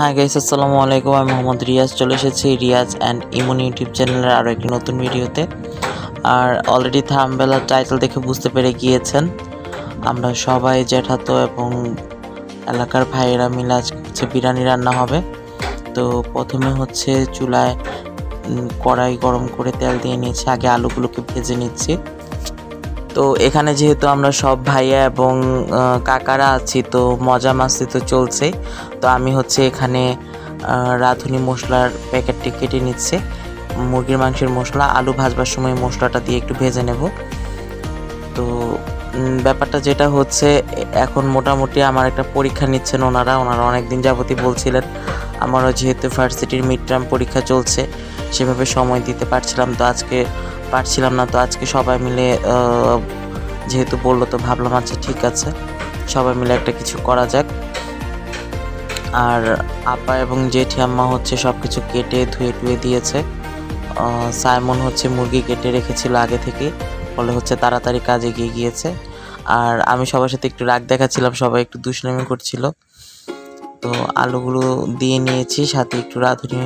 Hi guys, আসসালামু আলাইকুম। আমি মোহাম্মদ রিয়াজ, চলে এসেছি রিয়াজ অ্যান্ড ইমন ইউটিউব চ্যানেলের আরও একটি নতুন ভিডিওতে। আর অলরেডি থাম্বনেল আর টাইটেল দেখে বুঝতে পেরে গিয়েছেন আমরা সবাই জ্যাঠাতো এবং এলাকার ভাইয়েরা মিলে আজকে হচ্ছে বিরিয়ানি রান্না হবে। তো প্রথমে হচ্ছে চুলায় কড়াই গরম করে তেল দিয়ে নিয়েছি, আগে আলুগুলোকে ভেজে নিচ্ছি। তো এখানে যেহেতু আমরা সব ভাইয়া এবং কাকারা আছি, তো মজা মাস্তি তো চলছেই। তো আমি হচ্ছে এখানে রাঁধুনি মশলার প্যাকেটটি কেটে নিচ্ছে, মুরগির মাংসের মশলা। আলু ভাজবার সময় মশলাটা দিয়ে একটু ভেজে নেব। তো ব্যাপারটা যেটা হচ্ছে, এখন মোটামুটি আমার একটা পরীক্ষা নিচ্ছেন ওনারা অনেক দিন যাবতই বলছিলেন। আমারও যেহেতু ভার্সিটির মিড টার্ম পরীক্ষা চলছে, সেভাবে সময় দিতে পারছিলাম না। তো আজকে সবাই মিলে যেহেতু বললো, তো ভাবলাম আচ্ছা ঠিক আছে, সবাই মিলে একটা কিছু করা যাক। আর আপা এবং জেঠি আম্মা হচ্ছে সব কিছু কেটে ধুয়ে টুয়ে দিয়েছে। সাইমন হচ্ছে মুরগি কেটে রেখেছিল আগে থেকে, ফলে হচ্ছে তাড়াতাড়ি কাজে গিয়েছে। আর আমি সবার সাথে একটু রাগ দেখাচ্ছিলাম, সবাই একটু দুষ্টামি করছিল। তো আলুগুলো দিয়ে নিয়েছি, সাথে একটু রাঁধুনি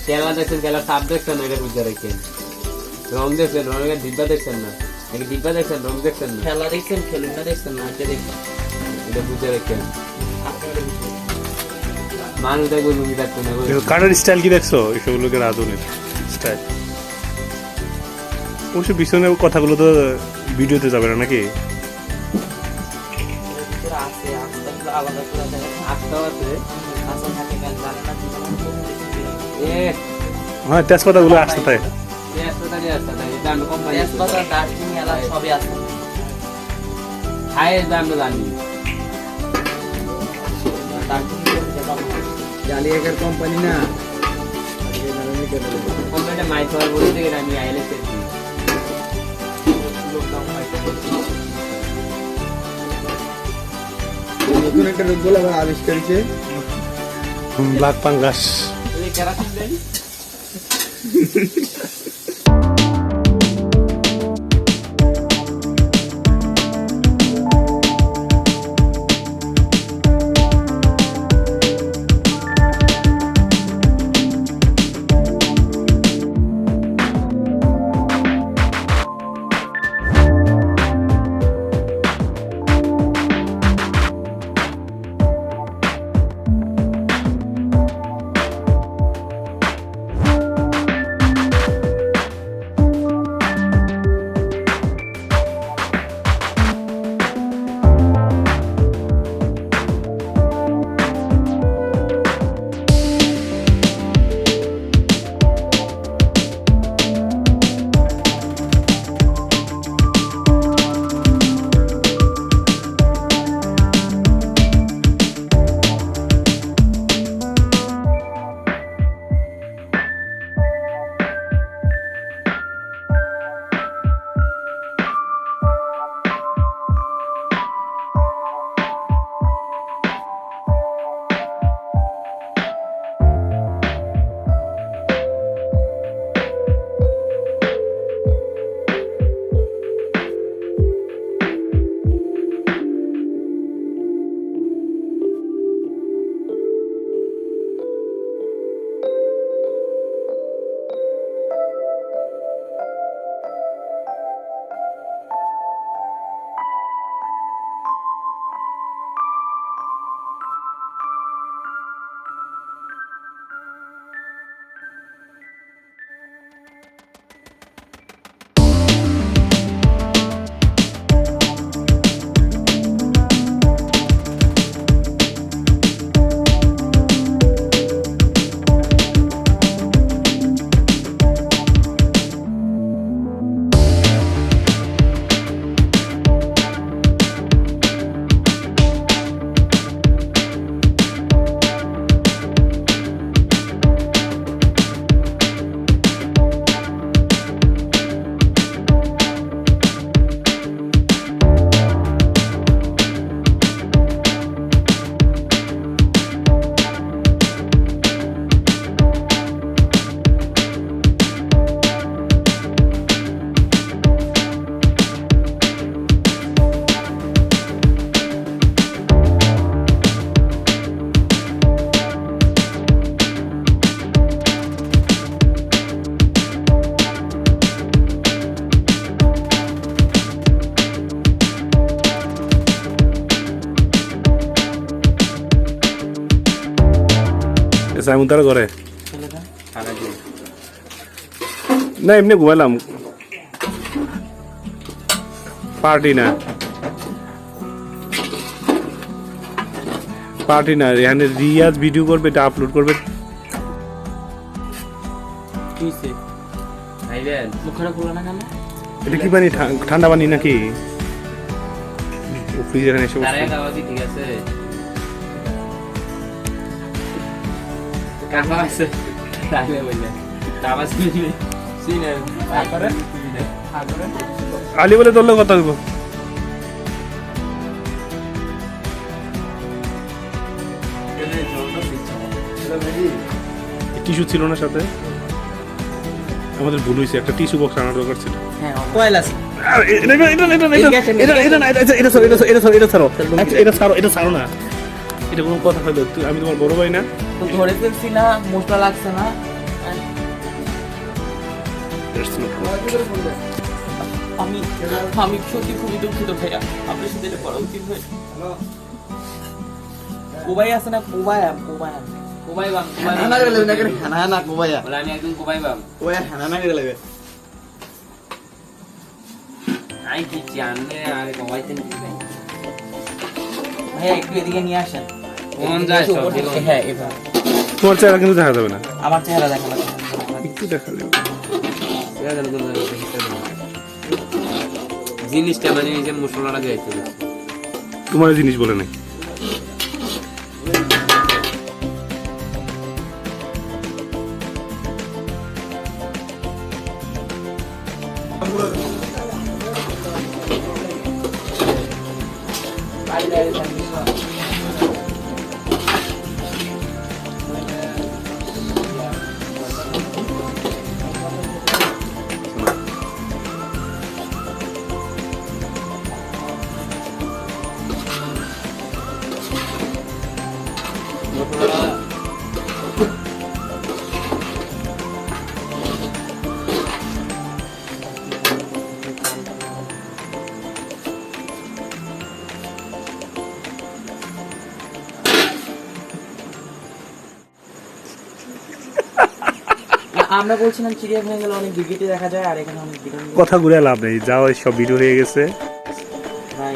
খেলা দেখছেন, খেলা সাপ দেখছেন, এটা বুঝতে রাখেন। রং দেখছেন, রঙের ডিব্বা দেখছেন না, ডিব্বা দেখছেন, রং দেখছেন না, খেলা দেখছেন, খেলুন না দেখছেন না, এটা বুঝতে রাখেন। মানুষ দেখবো লুঙ্গি থাকতো না। কাটার স্টাইল কি দেখছো? এসবগুলোকে রাঁধুনির স্টাইল। অবশ্য পিছনের কথাগুলো তো ভিডিওতে যাবে না নাকি? হ্যাঁ, তেজপাতা গুলো আসতে থাকে। কোম্পানি না মাইক বলে থেকে আমি আইলে নতুন একটা রোগ বলে আবিষ্কার করেছে, ব্ল্যাক পাঙ্গাস। কেরাসিন দেই সাইমন তারা করে চলে যান। না এমনি ঘুমাইলাম পার্টি না এখানে রিয়াজ ভিডিও করবে এটা আপলোড করবে কি হইছে? ভাইবেন মুখটা খুলো না কেন? এটা কি পানি ঠান্ডা পানি নাকি ফ্রিজে এখানে এসে তারে খাওয়াছি ঠিক আছে কাকা আছে তাহলে বললে কাবা সিনে সিনে করে আলি বলে তোর কথা বলবো টিস্যু ছিল না সাথে আমাদের ভুল হয়েছে একটা টিস্যু বক্স আনার দরকার ছিল হ্যাঁ কয়লা আছে। এটা ছাড়ো না এটা কোনো কথা হলো আমি তোমার বড় ভাই না তো ধরে ফেলছি না, মশলা লাগছে না। আমি আমি সত্যি খুবই দুঃখিত ভাইয়া, আপনার সাথে এটা করা উচিত ভাই। কোবাই আছে না? কোবাই কোবাই বাম হানা করে লেবে না করে হানা কোবায়া বলে আমি একদম কোবাই বাম কোবায়া হানা করে লেবে আই কি জানে আরে কোবাইতে নাকি ভাই ভাইয়া একটু এদিকে নিয়ে আসেন। কোন যায় সব দিল হ্যাঁ এবার তোমার চেহারা কিন্তু দেখা যাবে না আমার চেহারা দেখা লাগবে। একটু দেখা যাবে জিনিসটা মানে এই যে মশলাটা যাইতে তোমার জিনিস বলে নাই আমরা বলছিলাম চিড়িয়াখানা গেলে অনেক বিকৃতি দেখা যায়, আর এখানে অনেক বিরল কথা ঘুরে লাভ নেই, যাও সব ভিডিও হয়ে গেছে। নাই।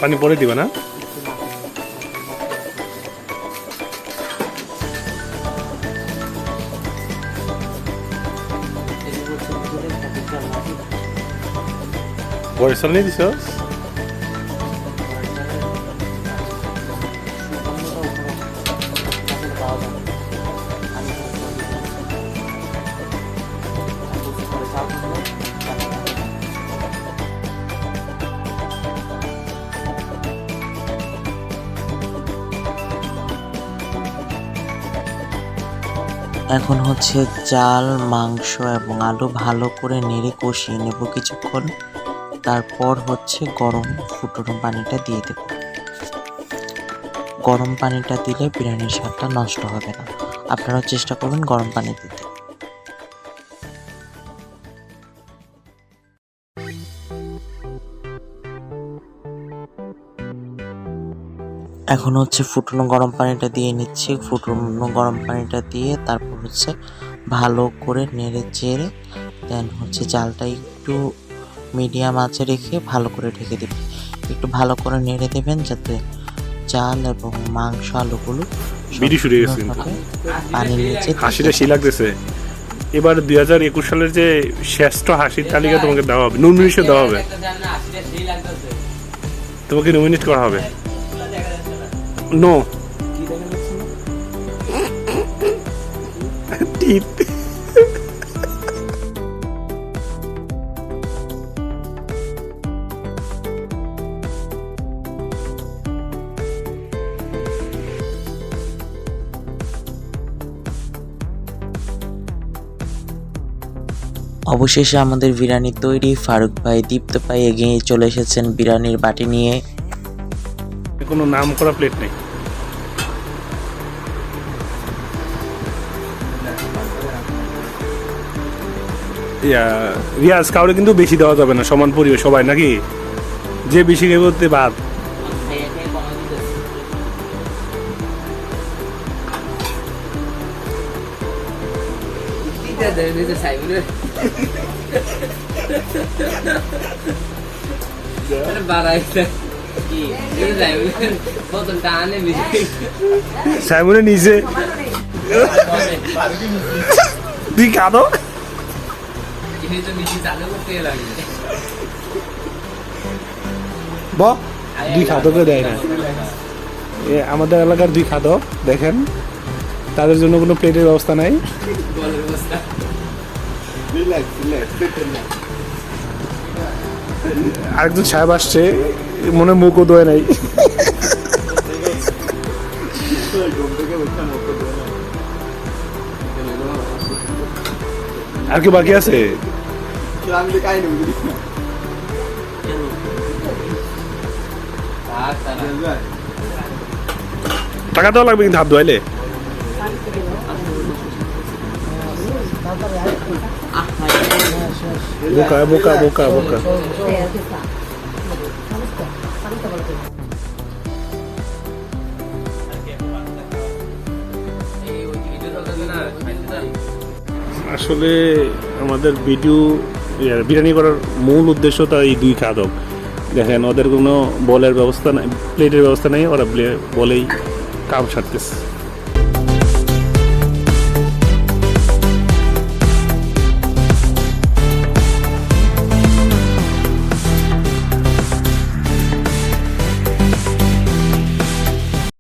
পানি পরে দিবা না? পয়সা নিয়ে দিছ? এখন হচ্ছে চাল, মাংস এবং আলু ভালো করে নেড়ে কষিয়ে নেব কিছুক্ষণ। তারপর হচ্ছে গরম ফুটনো পানিটা দিয়ে দেব। গরম পানিটা দিলে বিরিয়ানির স্বাদটা নষ্ট হবে না। আপনারাও চেষ্টা করবেন গরম পানি দিতে। এখন হচ্ছে ফুটনো গরম পানিটা দিয়ে নিচ্ছি। ফুটনো গরম পানিটা দিয়ে তারপর হচ্ছে ভালো করে নেড়ে চেড়ে দেন হচ্ছে জালটা একটু মিডিয়াম আঁচে রেখে ভালো করে ঢেকে দেবেন। একটু ভালো করে নেড়ে দেবেন যাতে চাল এবং মাংস আলুগুলো বিড়ি শুরু হয়ে গেছে, পানির নিচে। হাসিটা সেই লাগতেছে। এবার 2021 সালের যে শ্রেষ্ঠ হাসির তালিকা তোমাকে দেওয়া হবে, নমিনেশন দেওয়া হবে, তোমাকে নমিনেট করা হবে। নো টিপ। অবশেষে আমাদের বিরিয়ানি তৈরি। ফারুক ভাই, দীপ্ত ভাই এগিয়ে চলে এসেছেন বিরিয়ানির বাটি নিয়ে। কোনো নাম করা প্লেট নেই। রিয়াজ, কাউরে কিন্তু বেশি দেওয়া যাবে না, সমান পরিবেশ সবাই নাকি, যে বেশি খেয়ে করতে বাদ। সাইমনে নিজে তুই কাঁদো দুই খাদকে দেয় না। আমাদের এলাকার দুই খাদক দেখেন, তাদের জন্য কোনো প্লেটের ব্যবস্থা নাই। আরেকজন সাহেব আসছে, মনে মুখও দোয় নাই। আর কি বাকি আছে? টাকা দেওয়া লাগবে কিন্তু হাত ধোয়াইলে। বোকা বোকা বোকা বোকা। আসলে আমাদের বিরিয়ানি করার মূল উদ্দেশ্য তো এই দুই খাদক। দেখেন, ওদের কোনো বলের ব্যবস্থা নাই, প্লেটের ব্যবস্থা নেই, ওরা বলেই কাম সারতেছে।